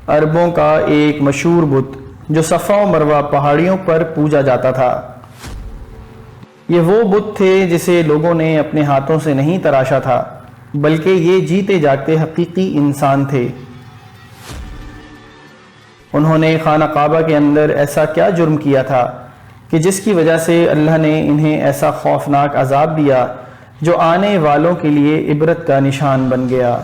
عربوں کا ایک مشہور بت جو صفا و مروہ پہاڑیوں پر پوجا جاتا تھا۔ یہ وہ بت تھے جسے لوگوں نے اپنے ہاتھوں سے نہیں تراشا تھا، بلکہ یہ جیتے جاگتے حقیقی انسان تھے۔ انہوں نے خانہ کعبہ کے اندر ایسا کیا جرم کیا تھا کہ جس کی وجہ سے اللہ نے انہیں ایسا خوفناک عذاب دیا جو آنے والوں کے لیے عبرت کا نشان بن گیا۔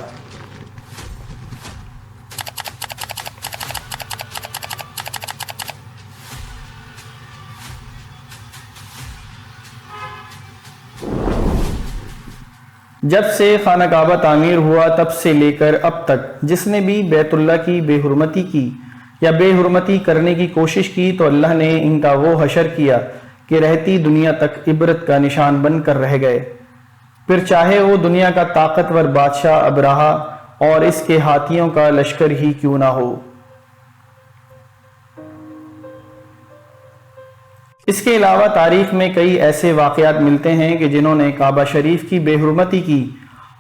جب سے خانہ کعبہ تعمیر ہوا تب سے لے کر اب تک جس نے بھی بیت اللہ کی بے حرمتی کی یا بے حرمتی کرنے کی کوشش کی تو اللہ نے ان کا وہ حشر کیا کہ رہتی دنیا تک عبرت کا نشان بن کر رہ گئے، پھر چاہے وہ دنیا کا طاقتور بادشاہ ابرہہ اور اس کے ہاتھیوں کا لشکر ہی کیوں نہ ہو۔ اس کے علاوہ تاریخ میں کئی ایسے واقعات ملتے ہیں کہ جنہوں نے کعبہ شریف کی بے حرمتی کی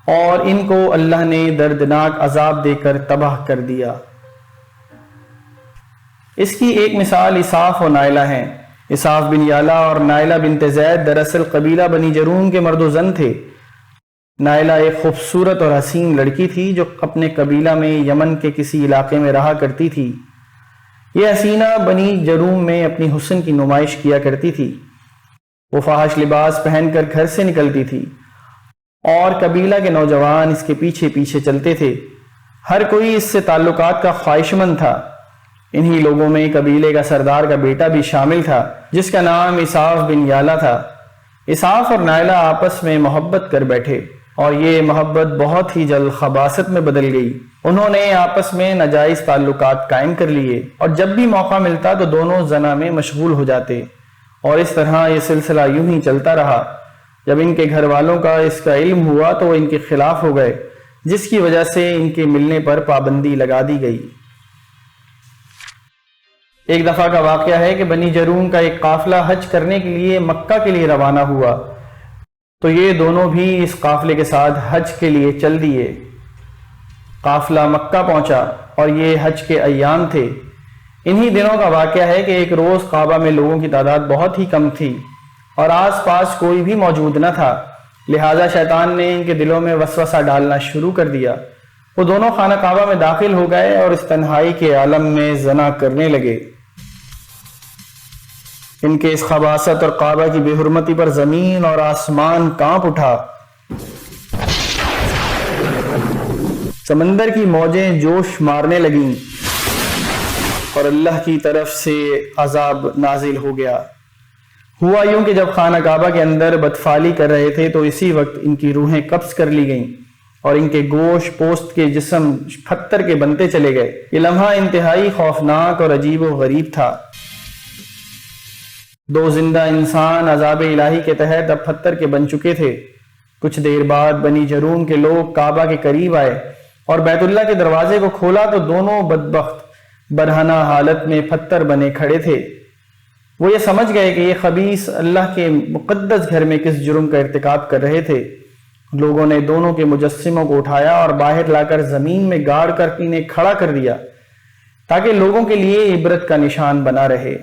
اور ان کو اللہ نے دردناک عذاب دے کر تباہ کر دیا۔ اس کی ایک مثال اساف و نائلہ ہیں۔ اساف بن یالہ اور نائلہ بنت زید دراصل قبیلہ بنی جرون کے مرد و زن تھے۔ نائلہ ایک خوبصورت اور حسین لڑکی تھی جو اپنے قبیلہ میں یمن کے کسی علاقے میں رہا کرتی تھی۔ یہ حسینہ بنی جروم میں اپنی حسن کی نمائش کیا کرتی تھی۔ وہ فاحش لباس پہن کر گھر سے نکلتی تھی اور قبیلہ کے نوجوان اس کے پیچھے پیچھے چلتے تھے۔ ہر کوئی اس سے تعلقات کا خواہشمند تھا۔ انہی لوگوں میں قبیلے کا سردار کا بیٹا بھی شامل تھا جس کا نام اساف بن یالہ تھا۔ اساف اور نائلہ آپس میں محبت کر بیٹھے اور یہ محبت بہت ہی جلد خباثت میں بدل گئی۔ انہوں نے آپس میں ناجائز تعلقات قائم کر لیے اور جب بھی موقع ملتا تو دونوں زنا میں مشغول ہو جاتے، اور اس طرح یہ سلسلہ یوں ہی چلتا رہا۔ جب ان کے گھر والوں کا اس کا علم ہوا تو وہ ان کے خلاف ہو گئے، جس کی وجہ سے ان کے ملنے پر پابندی لگا دی گئی۔ ایک دفعہ کا واقعہ ہے کہ بنی جرون کا ایک قافلہ حج کرنے کے لیے مکہ کے لیے روانہ ہوا تو یہ دونوں بھی اس قافلے کے ساتھ حج کے لیے چل دیے۔ قافلہ مکہ پہنچا اور یہ حج کے ایام تھے۔ انہی دنوں کا واقعہ ہے کہ ایک روز کعبہ میں لوگوں کی تعداد بہت ہی کم تھی اور آس پاس کوئی بھی موجود نہ تھا، لہٰذا شیطان نے ان کے دلوں میں وسوسہ ڈالنا شروع کر دیا۔ وہ دونوں خانہ کعبہ میں داخل ہو گئے اور اس تنہائی کے عالم میں زنا کرنے لگے۔ ان کے اس خباثت اور کعبہ کی بے حرمتی پر زمین اور آسمان کانپ اٹھا۔ سمندر کی موجیں جوش مارنے لگیں اور اللہ کی طرف سے عذاب نازل ہو گیا۔ ہوا یوں کہ جب خانہ کعبہ کے اندر بدفعلی کر رہے تھے تو اسی وقت ان کی روحیں قبض کر لی گئیں اور ان کے گوشت پوست کے جسم پتھر کے بنتے چلے گئے۔ یہ لمحہ انتہائی خوفناک اور عجیب و غریب تھا۔ دو زندہ انسان عذاب الہی کے تحت اب پتھر کے بن چکے تھے۔ کچھ دیر بعد بنی جرون کے لوگ کعبہ کے قریب آئے اور بیت اللہ کے دروازے کو کھولا تو دونوں بدبخت برہنہ حالت میں پتھر بنے کھڑے تھے۔ وہ یہ سمجھ گئے کہ یہ خبیث اللہ کے مقدس گھر میں کس جرم کا ارتکاب کر رہے تھے۔ لوگوں نے دونوں کے مجسموں کو اٹھایا اور باہر لا کر زمین میں گاڑ کر انہیں کھڑا کر دیا تاکہ لوگوں کے لیے عبرت کا نشان بنا رہے۔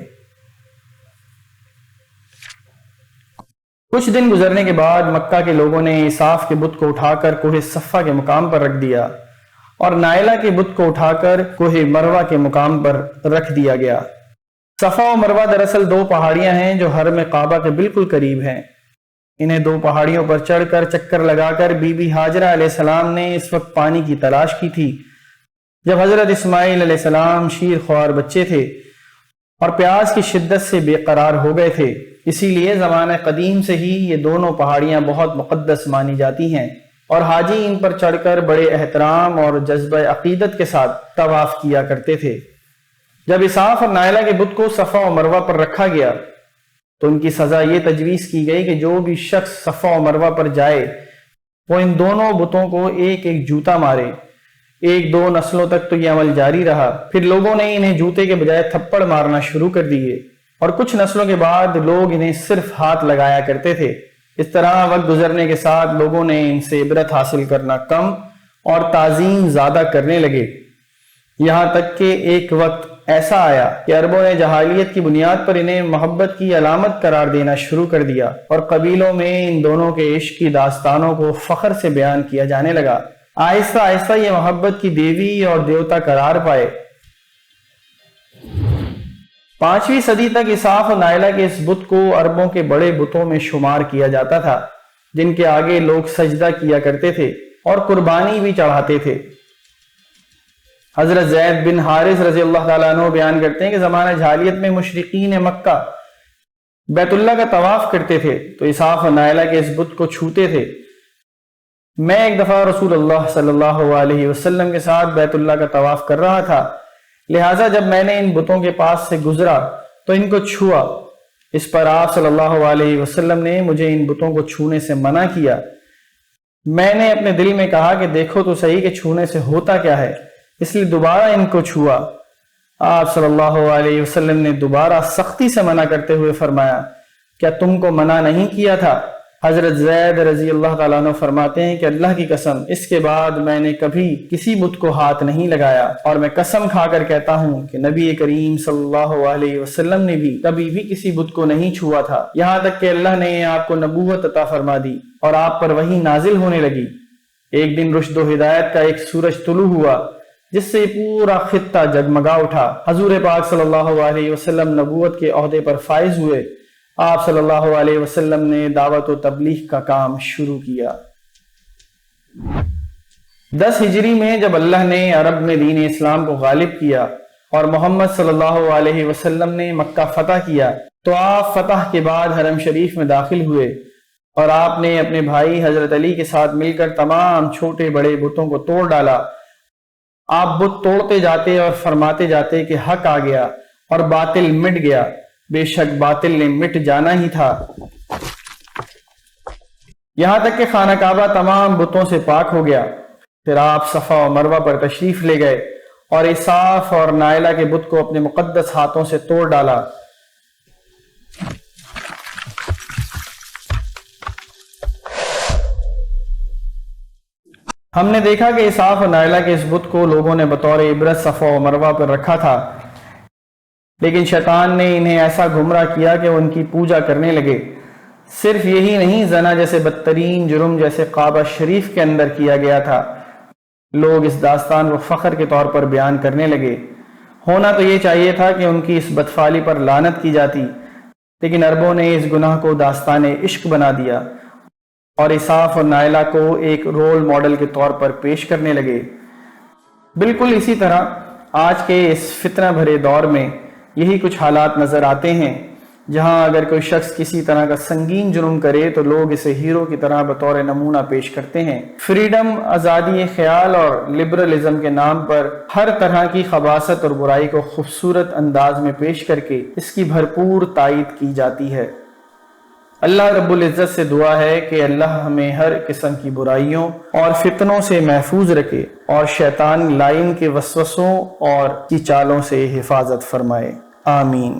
کچھ دن گزرنے کے بعد مکہ کے لوگوں نے اساف کے بت کو اٹھا کر کوہ صفا کے مقام پر رکھ دیا اور نائلہ کے بت کو اٹھا کر کوہ مروہ کے مقام پر رکھ دیا گیا۔ صفا و مروہ دراصل دو پہاڑیاں ہیں جو حرم کعبہ کے بالکل قریب ہیں۔ انہیں دو پہاڑیوں پر چڑھ کر چکر لگا کر بی بی ہاجرہ علیہ السلام نے اس وقت پانی کی تلاش کی تھی جب حضرت اسماعیل علیہ السلام شیر خوار بچے تھے اور پیاس کی شدت سے بے قرار ہو گئے تھے۔ اسی لیے زمانہ قدیم سے ہی یہ دونوں پہاڑیاں بہت مقدس مانی جاتی ہیں اور حاجی ان پر چڑھ کر بڑے احترام اور جذبہ عقیدت کے ساتھ طواف کیا کرتے تھے۔ جب اساف اور نائلہ کے بت کو صفا و مروہ پر رکھا گیا تو ان کی سزا یہ تجویز کی گئی کہ جو بھی شخص صفا و مروہ پر جائے وہ ان دونوں بتوں کو ایک ایک جوتا مارے۔ ایک دو نسلوں تک تو یہ عمل جاری رہا، پھر لوگوں نے انہیں جوتے کے بجائے تھپڑ مارنا شروع کر دیے اور کچھ نسلوں کے بعد لوگ انہیں صرف ہاتھ لگایا کرتے تھے۔ اس طرح وقت گزرنے کے ساتھ لوگوں نے ان سے عبرت حاصل کرنا کم اور تعظیم زیادہ کرنے لگے۔ یہاں تک کہ ایک وقت ایسا آیا کہ عربوں نے جہالیت کی بنیاد پر انہیں محبت کی علامت قرار دینا شروع کر دیا اور قبیلوں میں ان دونوں کے عشق کی داستانوں کو فخر سے بیان کیا جانے لگا۔ آہستہ آہستہ یہ محبت کی دیوی اور دیوتا قرار پائے۔ 5ویں صدی تک اساف اور نائلہ کے اس بت کو عربوں کے بڑے بتوں میں شمار کیا جاتا تھا، جن کے آگے لوگ سجدہ کیا کرتے تھے اور قربانی بھی چڑھاتے تھے۔ حضرت زید بن حارث رضی اللہ تعالیٰ عنہ بیان کرتے ہیں کہ زمانہ جاہلیت میں مشرقین مکہ بیت اللہ کا طواف کرتے تھے تو اساف اور نائلہ کے اس بت کو چھوتے تھے۔ میں ایک دفعہ رسول اللہ صلی اللہ علیہ وسلم کے ساتھ بیت اللہ کا طواف کر رہا تھا، لہٰذا جب میں نے ان بتوں کے پاس سے گزرا تو ان کو چھوا۔ اس پر آپ صلی اللہ علیہ وسلم نے مجھے ان بتوں کو چھونے سے منع کیا۔ میں نے اپنے دل میں کہا کہ دیکھو تو صحیح کہ چھونے سے ہوتا کیا ہے، اس لیے دوبارہ ان کو چھوا۔ آپ صلی اللہ علیہ وسلم نے دوبارہ سختی سے منع کرتے ہوئے فرمایا، کیا تم کو منع نہیں کیا تھا؟ حضرت زید رضی اللہ تعالیٰ عنہ فرماتے ہیں کہ اللہ کی قسم اس کے بعد میں نے کبھی کسی بت کو ہاتھ نہیں لگایا، اور میں قسم کھا کر کہتا ہوں کہ نبی کریم صلی اللہ علیہ وسلم نے بھی کبھی بھی کسی بت کو نہیں چھوا تھا، یہاں تک کہ اللہ نے آپ کو نبوت عطا فرما دی اور آپ پر وحی نازل ہونے لگی۔ ایک دن رشد و ہدایت کا ایک سورج طلوع ہوا جس سے پورا خطہ جگمگا اٹھا۔ حضور پاک صلی اللہ علیہ وسلم نبوت کے عہدے پر فائز ہوئے۔ آپ صلی اللہ علیہ وسلم نے دعوت و تبلیغ کا کام شروع کیا۔ 10 ہجری میں جب اللہ نے عرب میں دین اسلام کو غالب کیا اور محمد صلی اللہ علیہ وسلم نے مکہ فتح کیا تو آپ فتح کے بعد حرم شریف میں داخل ہوئے اور آپ نے اپنے بھائی حضرت علی کے ساتھ مل کر تمام چھوٹے بڑے بتوں کو توڑ ڈالا۔ آپ بت توڑتے جاتے اور فرماتے جاتے کہ حق آ گیا اور باطل مٹ گیا، بے شک باطل نے مٹ جانا ہی تھا، یہاں تک کہ خانہ کعبہ تمام بتوں سے پاک ہو گیا۔ پھر آپ صفا و مروہ پر تشریف لے گئے اور اساف اور نائلہ کے بت کو اپنے مقدس ہاتھوں سے توڑ ڈالا۔ ہم نے دیکھا کہ اساف اور نائلہ کے اس بت کو لوگوں نے بطور عبرت صفا و مروہ پر رکھا تھا، لیکن شیطان نے انہیں ایسا گمراہ کیا کہ وہ ان کی پوجا کرنے لگے۔ صرف یہی نہیں، زنا جیسے بدترین جرم جیسے کعبہ شریف کے اندر کیا گیا تھا، لوگ اس داستان کو فخر کے طور پر بیان کرنے لگے۔ ہونا تو یہ چاہیے تھا کہ ان کی اس بدفعلی پر لعنت کی جاتی، لیکن عربوں نے اس گناہ کو داستان عشق بنا دیا اور اساف اور نائلہ کو ایک رول ماڈل کے طور پر پیش کرنے لگے۔ بالکل اسی طرح آج کے اس فتنہ بھرے دور میں یہی کچھ حالات نظر آتے ہیں، جہاں اگر کوئی شخص کسی طرح کا سنگین جرم کرے تو لوگ اسے ہیرو کی طرح بطور نمونہ پیش کرتے ہیں۔ فریڈم، آزادی خیال اور لبرلزم کے نام پر ہر طرح کی خباثت اور برائی کو خوبصورت انداز میں پیش کر کے اس کی بھرپور تائید کی جاتی ہے۔ اللہ رب العزت سے دعا ہے کہ اللہ ہمیں ہر قسم کی برائیوں اور فتنوں سے محفوظ رکھے اور شیطان لائن کے وسوسوں اور کی چالوں سے حفاظت فرمائے۔ آمین۔